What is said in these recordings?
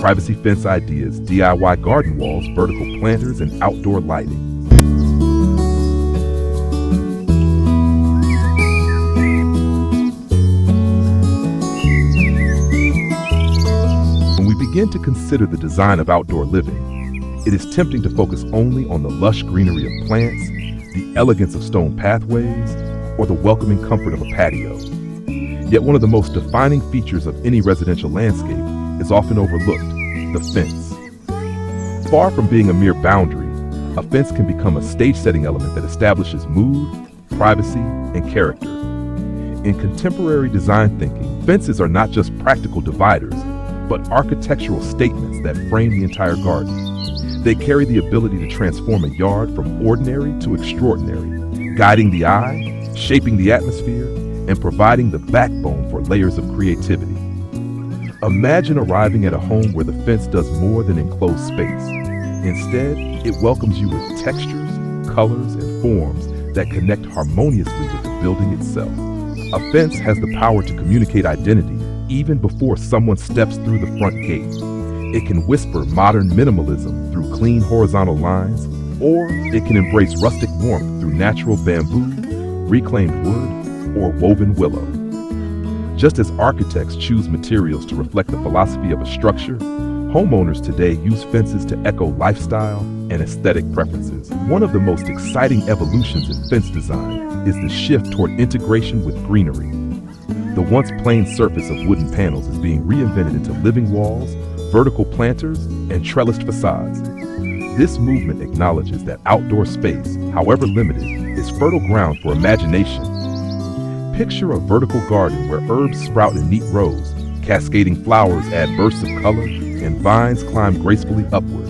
privacy fence ideas, DIY garden walls, vertical planters, and outdoor lighting. When we begin to consider the design of outdoor living, it is tempting to focus only on the lush greenery of plants, the elegance of stone pathways, or the welcoming comfort of a patio. Yet one of the most defining features of any residential landscape is often overlooked: the fence. Far from being a mere boundary, a fence can become a stage-setting element that establishes mood, privacy, and character. In contemporary design thinking, fences are not just practical dividers, but architectural statements that frame the entire garden. They carry the ability to transform a yard from ordinary to extraordinary, guiding the eye, shaping the atmosphere, and providing the backbone for layers of creativity. Imagine arriving at a home where the fence does more than enclose space. Instead, it welcomes you with textures, colors, and forms that connect harmoniously with the building itself. A fence has the power to communicate identity even before someone steps through the front gate. It can whisper modern minimalism through clean horizontal lines, or it can embrace rustic warmth through natural bamboo, reclaimed wood, or woven willow. Just as architects choose materials to reflect the philosophy of a structure, homeowners today use fences to echo lifestyle and aesthetic preferences. One of the most exciting evolutions in fence design is the shift toward integration with greenery. The once plain surface of wooden panels is being reinvented into living walls, vertical planters, and trellised facades. This movement acknowledges that outdoor space, however limited, is fertile ground for imagination. Picture a vertical garden where herbs sprout in neat rows, cascading flowers add bursts of color, and vines climb gracefully upward.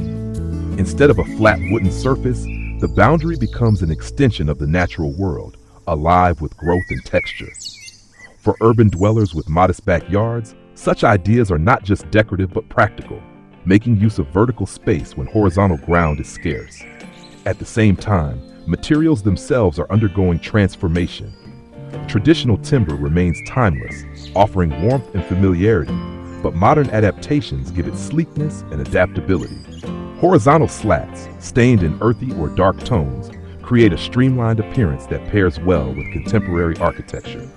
Instead of a flat wooden surface, the boundary becomes an extension of the natural world, alive with growth and texture. For urban dwellers with modest backyards, such ideas are not just decorative but practical, making use of vertical space when horizontal ground is scarce. At the same time, materials themselves are undergoing transformation. Traditional timber remains timeless, offering warmth and familiarity, but modern adaptations give it sleekness and adaptability. Horizontal slats, stained in earthy or dark tones, create a streamlined appearance that pairs well with contemporary architecture.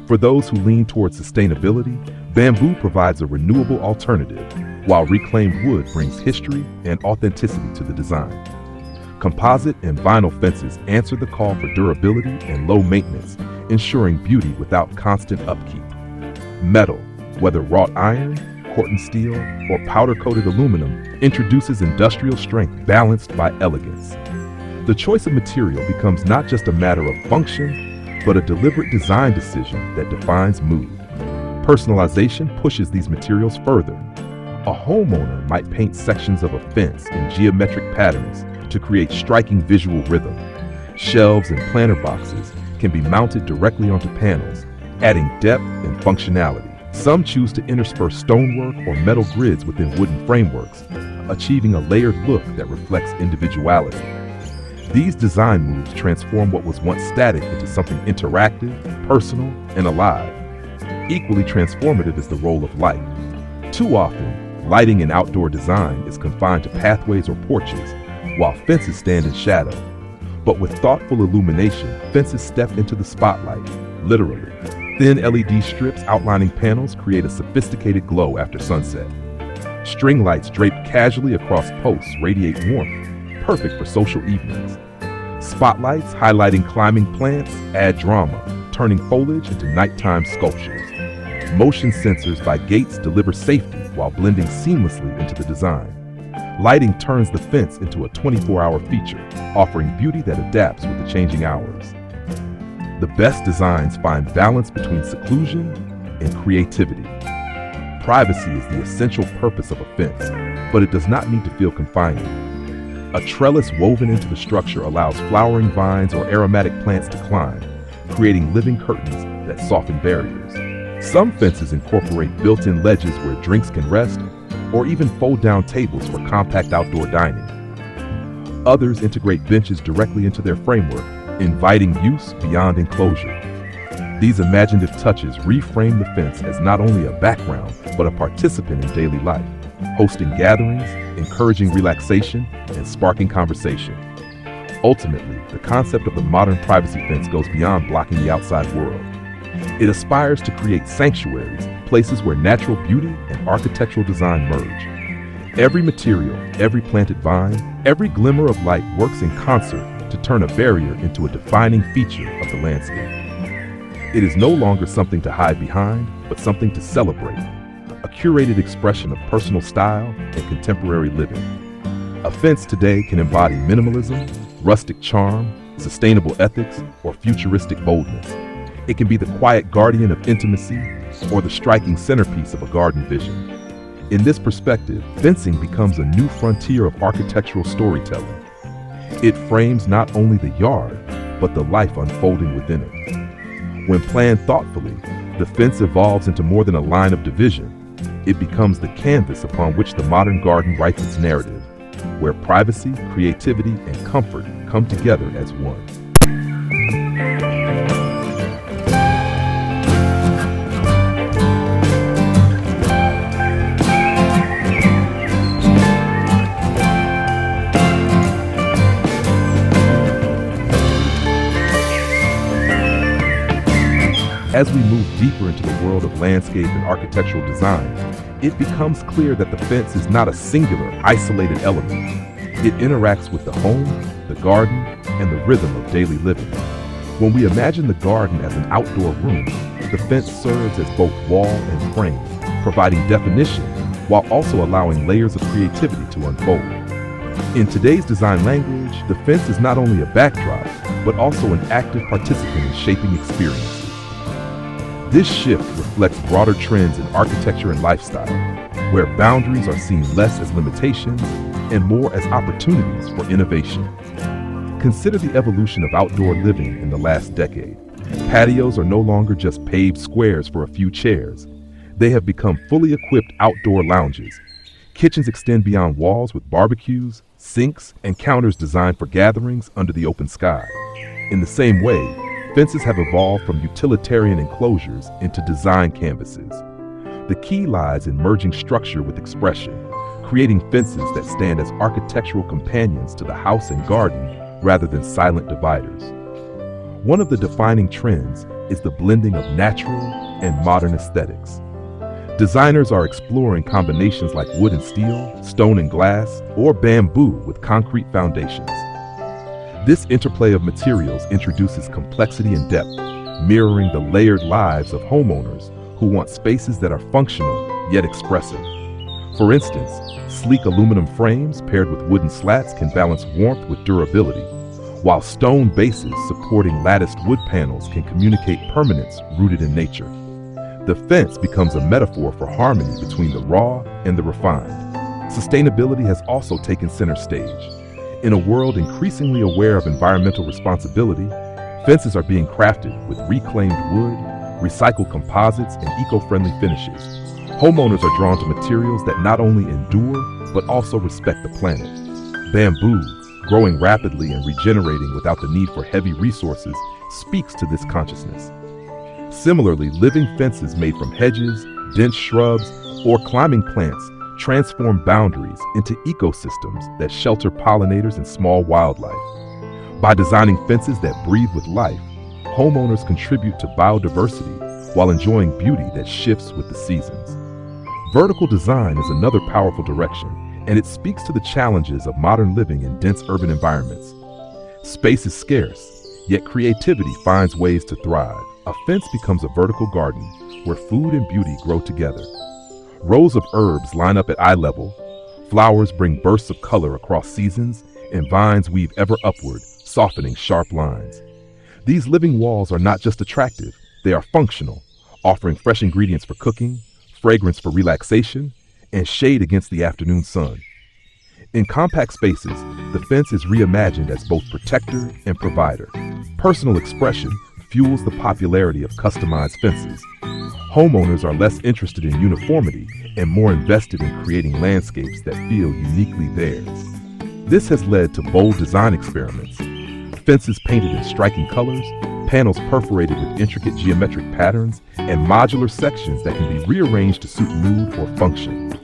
For those who lean towards sustainability, bamboo provides a renewable alternative, while reclaimed wood brings history and authenticity to the design. Composite and vinyl fences answer the call for durability and low maintenance, ensuring beauty without constant upkeep. Metal, whether wrought iron, Corten steel, or powder-coated aluminum, introduces industrial strength balanced by elegance. The choice of material becomes not just a matter of function, but a deliberate design decision that defines mood. Personalization pushes these materials further. A homeowner might paint sections of a fence in geometric patterns to create striking visual rhythm. Shelves and planter boxes can be mounted directly onto panels, adding depth and functionality. Some choose to intersperse stonework or metal grids within wooden frameworks, achieving a layered look that reflects individuality. These design moves transform what was once static into something interactive, personal, and alive. Equally transformative is the role of light. Too often, lighting in outdoor design is confined to pathways or porches, while fences stand in shadow. But with thoughtful illumination, fences step into the spotlight, literally. Thin LED strips outlining panels create a sophisticated glow after sunset. String lights draped casually across posts radiate warmth, perfect for social evenings. Spotlights highlighting climbing plants add drama, turning foliage into nighttime sculptures. Motion sensors by gates deliver safety while blending seamlessly into the design. Lighting turns the fence into a 24-hour feature, offering beauty that adapts with the changing hours. The best designs find balance between seclusion and creativity. Privacy is the essential purpose of a fence, but it does not need to feel confining. A trellis woven into the structure allows flowering vines or aromatic plants to climb, creating living curtains that soften barriers. Some fences incorporate built-in ledges where drinks can rest, or even fold-down tables for compact outdoor dining. Others integrate benches directly into their framework, inviting use beyond enclosure. These imaginative touches reframe the fence as not only a background, but a participant in daily life. hosting gatherings, encouraging relaxation, and sparking conversation. Ultimately, the concept of the modern privacy fence goes beyond blocking the outside world. It aspires to create sanctuaries, places where natural beauty and architectural design merge. Every material, every planted vine, every glimmer of light works in concert to turn a barrier into a defining feature of the landscape. It is no longer something to hide behind, but something to celebrate, a curated expression of personal style and contemporary living. A fence today can embody minimalism, rustic charm, sustainable ethics, or futuristic boldness. It can be the quiet guardian of intimacy or the striking centerpiece of a garden vision. In this perspective, fencing becomes a new frontier of architectural storytelling. It frames not only the yard, but the life unfolding within it. When planned thoughtfully, the fence evolves into more than a line of division. It becomes the canvas upon which the modern garden writes its narrative, where privacy, creativity, and comfort come together as one. As we move deeper into the world of landscape and architectural design, it becomes clear that the fence is not a singular, isolated element. It interacts with the home, the garden, and the rhythm of daily living. When we imagine the garden as an outdoor room, the fence serves as both wall and frame, providing definition while also allowing layers of creativity to unfold. In today's design language, the fence is not only a backdrop, but also an active participant in shaping experiences. This shift reflects broader trends in architecture and lifestyle, where boundaries are seen less as limitations and more as opportunities for innovation. Consider the evolution of outdoor living in the last decade. Patios are no longer just paved squares for a few chairs. They have become fully equipped outdoor lounges. Kitchens extend beyond walls with barbecues, sinks, and counters designed for gatherings under the open sky. In the same way, fences have evolved from utilitarian enclosures into design canvases. The key lies in merging structure with expression, creating fences that stand as architectural companions to the house and garden rather than silent dividers. One of the defining trends is the blending of natural and modern aesthetics. Designers are exploring combinations like wood and steel, stone and glass, or bamboo with concrete foundations. This interplay of materials introduces complexity and depth, mirroring the layered lives of homeowners who want spaces that are functional yet expressive. For instance, sleek aluminum frames paired with wooden slats can balance warmth with durability, while stone bases supporting latticed wood panels can communicate permanence rooted in nature. The fence becomes a metaphor for harmony between the raw and the refined. Sustainability has also taken center stage. In a world increasingly aware of environmental responsibility, fences are being crafted with reclaimed wood, recycled composites, and eco-friendly finishes. Homeowners are drawn to materials that not only endure, but also respect the planet. Bamboo, growing rapidly and regenerating without the need for heavy resources, speaks to this consciousness. Similarly, living fences made from hedges, dense shrubs, or climbing plants transform boundaries into ecosystems that shelter pollinators and small wildlife. By designing fences that breathe with life, homeowners contribute to biodiversity while enjoying beauty that shifts with the seasons. Vertical design is another powerful direction, and it speaks to the challenges of modern living in dense urban environments. Space is scarce, yet creativity finds ways to thrive. A fence becomes a vertical garden where food and beauty grow together. Rows of herbs line up at eye level, flowers bring bursts of color across seasons, and vines weave ever upward, softening sharp lines. These living walls are not just attractive, they are functional, offering fresh ingredients for cooking, fragrance for relaxation, and shade against the afternoon sun. In compact spaces, the fence is reimagined as both protector and provider. Personal expression fuels the popularity of customized fences. Homeowners are less interested in uniformity and more invested in creating landscapes that feel uniquely theirs. This has led to bold design experiments. Fences painted in striking colors, panels perforated with intricate geometric patterns, and modular sections that can be rearranged to suit mood or function.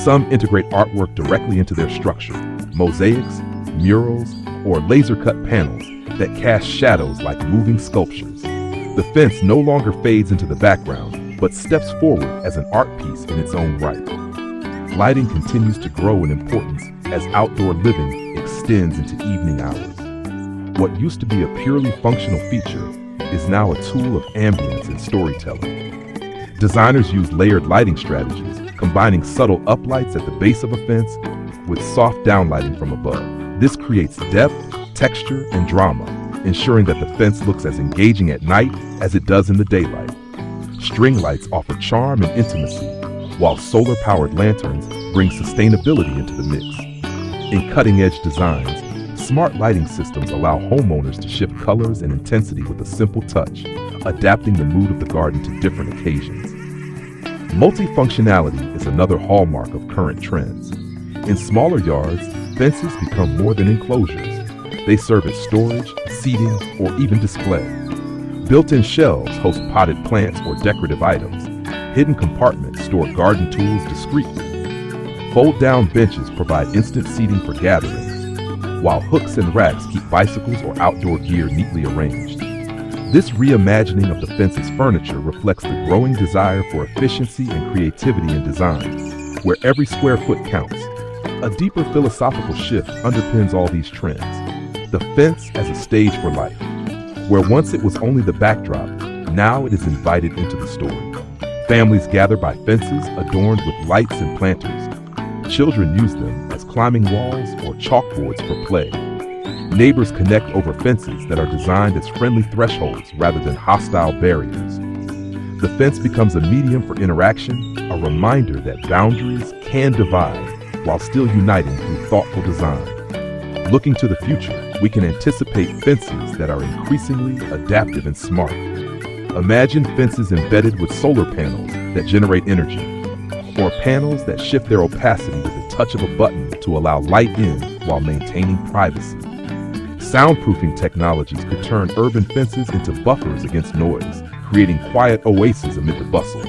Some integrate artwork directly into their structure, mosaics, murals, or laser-cut panels that cast shadows like moving sculptures. The fence no longer fades into the background, but steps forward as an art piece in its own right. Lighting continues to grow in importance as outdoor living extends into evening hours. What used to be a purely functional feature is now a tool of ambience and storytelling. Designers use layered lighting strategies, combining subtle uplights at the base of a fence with soft downlighting from above. This creates depth, texture, and drama, ensuring that the fence looks as engaging at night as it does in the daylight. String lights offer charm and intimacy, while solar-powered lanterns bring sustainability into the mix. In cutting-edge designs, smart lighting systems allow homeowners to shift colors and intensity with a simple touch, adapting the mood of the garden to different occasions. Multifunctionality is another hallmark of current trends. In smaller yards, fences become more than enclosures. They serve as storage, seating, or even display. Built-in shelves host potted plants or decorative items. Hidden compartments store garden tools discreetly. Fold-down benches provide instant seating for gatherings, while hooks and racks keep bicycles or outdoor gear neatly arranged. This reimagining of the fence's furniture reflects the growing desire for efficiency and creativity in design, where every square foot counts. A deeper philosophical shift underpins all these trends. The fence as a stage for life. Where once it was only the backdrop, now it is invited into the story. Families gather by fences adorned with lights and planters. Children use them as climbing walls or chalkboards for play. Neighbors connect over fences that are designed as friendly thresholds rather than hostile barriers. The fence becomes a medium for interaction, a reminder that boundaries can divide while still uniting through thoughtful design. Looking to the future, we can anticipate fences that are increasingly adaptive and smart. Imagine fences embedded with solar panels that generate energy, or panels that shift their opacity with the touch of a button to allow light in while maintaining privacy. Soundproofing technologies could turn urban fences into buffers against noise, creating quiet oases amid the bustle.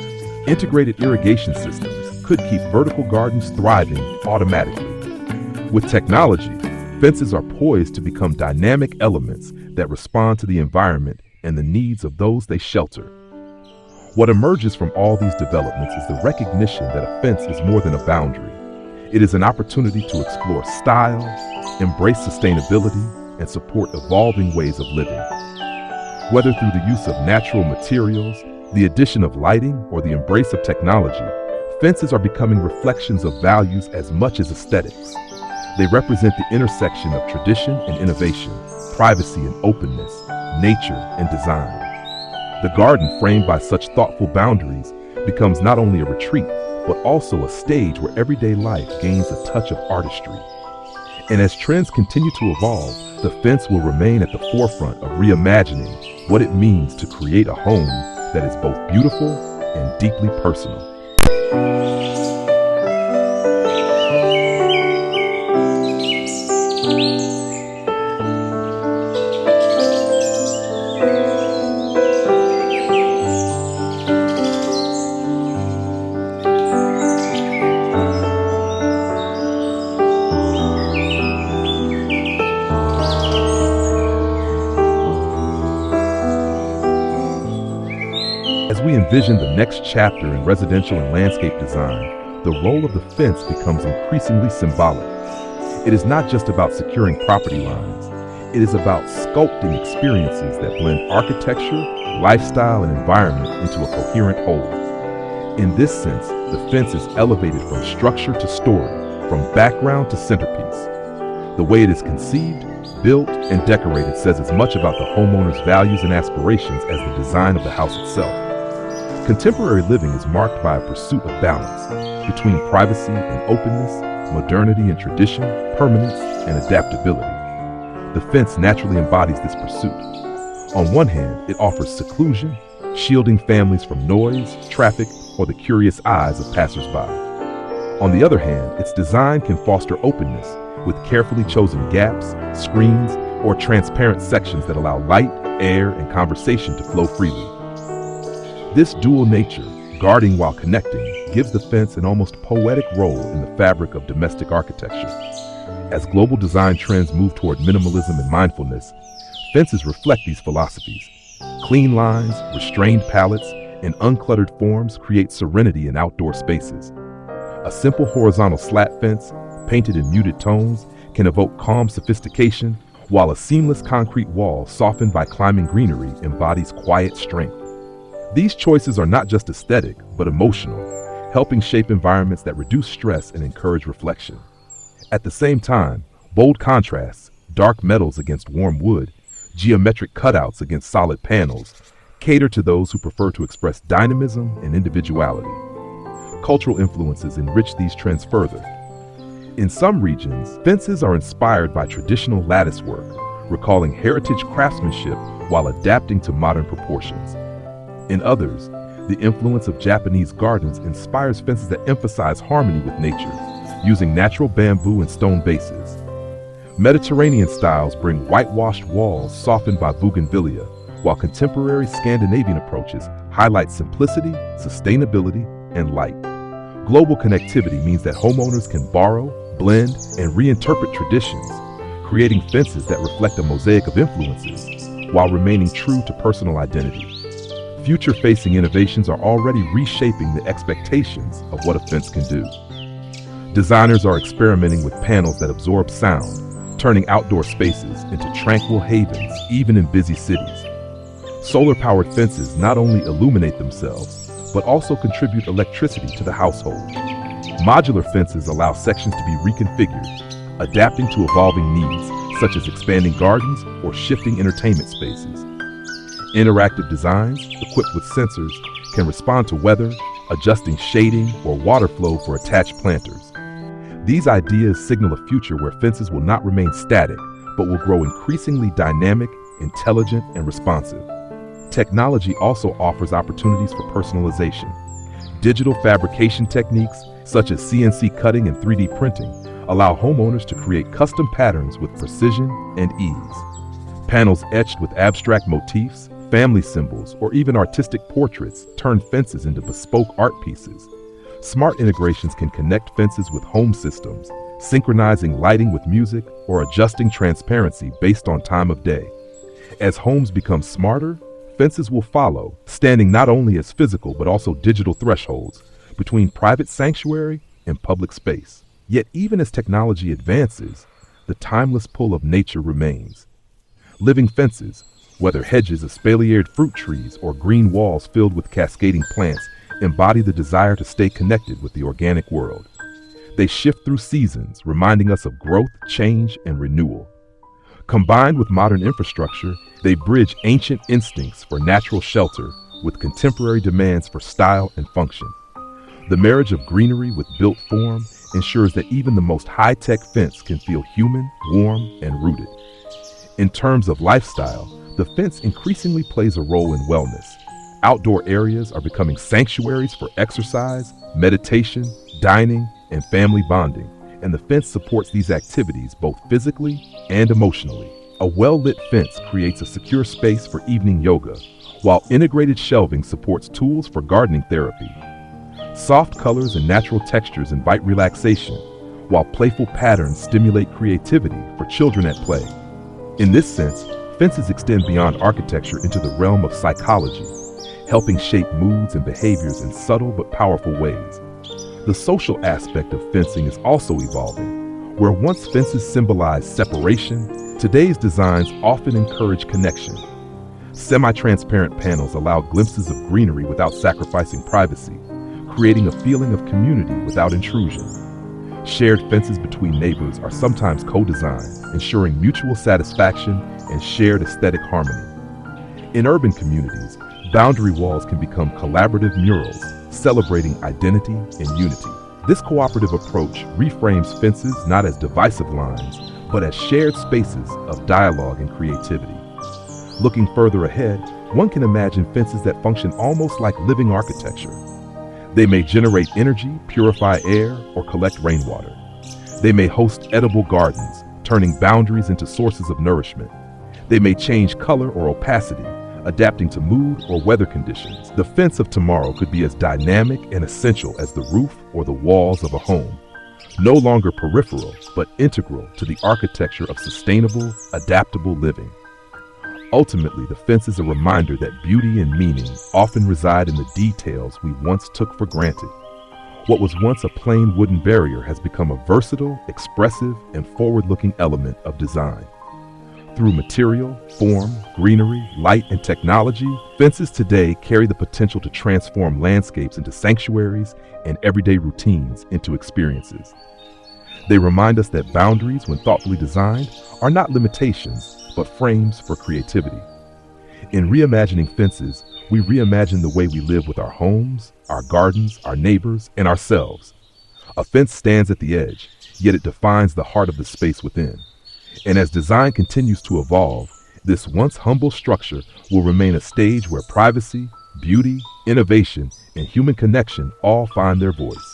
Integrated irrigation systems could keep vertical gardens thriving automatically. With technology, fences are poised to become dynamic elements that respond to the environment and the needs of those they shelter. What emerges from all these developments is the recognition that a fence is more than a boundary. It is an opportunity to explore style, embrace sustainability, and support evolving ways of living. Whether through the use of natural materials, the addition of lighting, or the embrace of technology, fences are becoming reflections of values as much as aesthetics. They represent the intersection of tradition and innovation, privacy and openness, nature and design. The garden framed by such thoughtful boundaries becomes not only a retreat, but also a stage where everyday life gains a touch of artistry. And as trends continue to evolve, the fence will remain at the forefront of reimagining what it means to create a home that is both beautiful and deeply personal. As we envision the next chapter in residential and landscape design, the role of the fence becomes increasingly symbolic. It is not just about securing property lines. It is about sculpting experiences that blend architecture, lifestyle, and environment into a coherent whole. In this sense, the fence is elevated from structure to story, from background to centerpiece. The way it is conceived, built, and decorated says as much about the homeowner's values and aspirations as the design of the house itself. Contemporary living is marked by a pursuit of balance between privacy and openness, modernity and tradition, permanence and adaptability. The fence naturally embodies this pursuit. On one hand, it offers seclusion, shielding families from noise, traffic, or the curious eyes of passersby. On the other hand, its design can foster openness with carefully chosen gaps, screens, or transparent sections that allow light, air, and conversation to flow freely. This dual nature, guarding while connecting, gives the fence an almost poetic role in the fabric of domestic architecture. As global design trends move toward minimalism and mindfulness, fences reflect these philosophies. Clean lines, restrained palettes, and uncluttered forms create serenity in outdoor spaces. A simple horizontal slat fence, painted in muted tones, can evoke calm sophistication, while a seamless concrete wall softened by climbing greenery embodies quiet strength. These choices are not just aesthetic, but emotional, helping shape environments that reduce stress and encourage reflection. At the same time, bold contrasts, dark metals against warm wood, geometric cutouts against solid panels, cater to those who prefer to express dynamism and individuality. Cultural influences enrich these trends further. In some regions, fences are inspired by traditional lattice work, recalling heritage craftsmanship while adapting to modern proportions. In others, the influence of Japanese gardens inspires fences that emphasize harmony with nature, using natural bamboo and stone bases. Mediterranean styles bring whitewashed walls softened by bougainvillea, while contemporary Scandinavian approaches highlight simplicity, sustainability, and light. Global connectivity means that homeowners can borrow, blend, and reinterpret traditions, creating fences that reflect a mosaic of influences while remaining true to personal identity. Future-facing innovations are already reshaping the expectations of what a fence can do. Designers are experimenting with panels that absorb sound, turning outdoor spaces into tranquil havens even in busy cities. Solar-powered fences not only illuminate themselves, but also contribute electricity to the household. Modular fences allow sections to be reconfigured, adapting to evolving needs, such as expanding gardens or shifting entertainment spaces. Interactive designs, equipped with sensors, can respond to weather, adjusting shading or water flow for attached planters. These ideas signal a future where fences will not remain static, but will grow increasingly dynamic, intelligent, and responsive. Technology also offers opportunities for personalization. Digital fabrication techniques, such as CNC cutting and 3D printing, allow homeowners to create custom patterns with precision and ease. Panels etched with abstract motifs, family symbols, or even artistic portraits turn fences into bespoke art pieces. Smart integrations can connect fences with home systems, synchronizing lighting with music or adjusting transparency based on time of day. As homes become smarter, fences will follow, standing not only as physical but also digital thresholds between private sanctuary and public space. Yet even as technology advances, the timeless pull of nature remains. Living fences, whether hedges of espaliered fruit trees or green walls filled with cascading plants, embody the desire to stay connected with the organic world. They shift through seasons, reminding us of growth, change, and renewal. Combined with modern infrastructure, they bridge ancient instincts for natural shelter with contemporary demands for style and function. The marriage of greenery with built form ensures that even the most high-tech fence can feel human, warm, and rooted. In terms of lifestyle, the fence increasingly plays a role in wellness. Outdoor areas are becoming sanctuaries for exercise, meditation, dining, and family bonding, and the fence supports these activities both physically and emotionally. A well-lit fence creates a secure space for evening yoga, while integrated shelving supports tools for gardening therapy. Soft colors and natural textures invite relaxation, while playful patterns stimulate creativity for children at play. In this sense, fences extend beyond architecture into the realm of psychology, helping shape moods and behaviors in subtle but powerful ways. The social aspect of fencing is also evolving. Where once fences symbolized separation, today's designs often encourage connection. Semi-transparent panels allow glimpses of greenery without sacrificing privacy, creating a feeling of community without intrusion. Shared fences between neighbors are sometimes co-designed, ensuring mutual satisfaction and shared aesthetic harmony. In urban communities, boundary walls can become collaborative murals, celebrating identity and unity. This cooperative approach reframes fences not as divisive lines, but as shared spaces of dialogue and creativity. Looking further ahead, one can imagine fences that function almost like living architecture. They may generate energy, purify air, or collect rainwater. They may host edible gardens, turning boundaries into sources of nourishment. They may change color or opacity, adapting to mood or weather conditions. The fence of tomorrow could be as dynamic and essential as the roof or the walls of a home, no longer peripheral, but integral to the architecture of sustainable, adaptable living. Ultimately, the fence is a reminder that beauty and meaning often reside in the details we once took for granted. What was once a plain wooden barrier has become a versatile, expressive, and forward-looking element of design. Through material, form, greenery, light, and technology, fences today carry the potential to transform landscapes into sanctuaries and everyday routines into experiences. They remind us that boundaries, when thoughtfully designed, are not limitations, but frames for creativity. In reimagining fences, we reimagine the way we live with our homes, our gardens, our neighbors, and ourselves. A fence stands at the edge, yet it defines the heart of the space within. And as design continues to evolve, this once humble structure will remain a stage where privacy, beauty, innovation, and human connection all find their voice.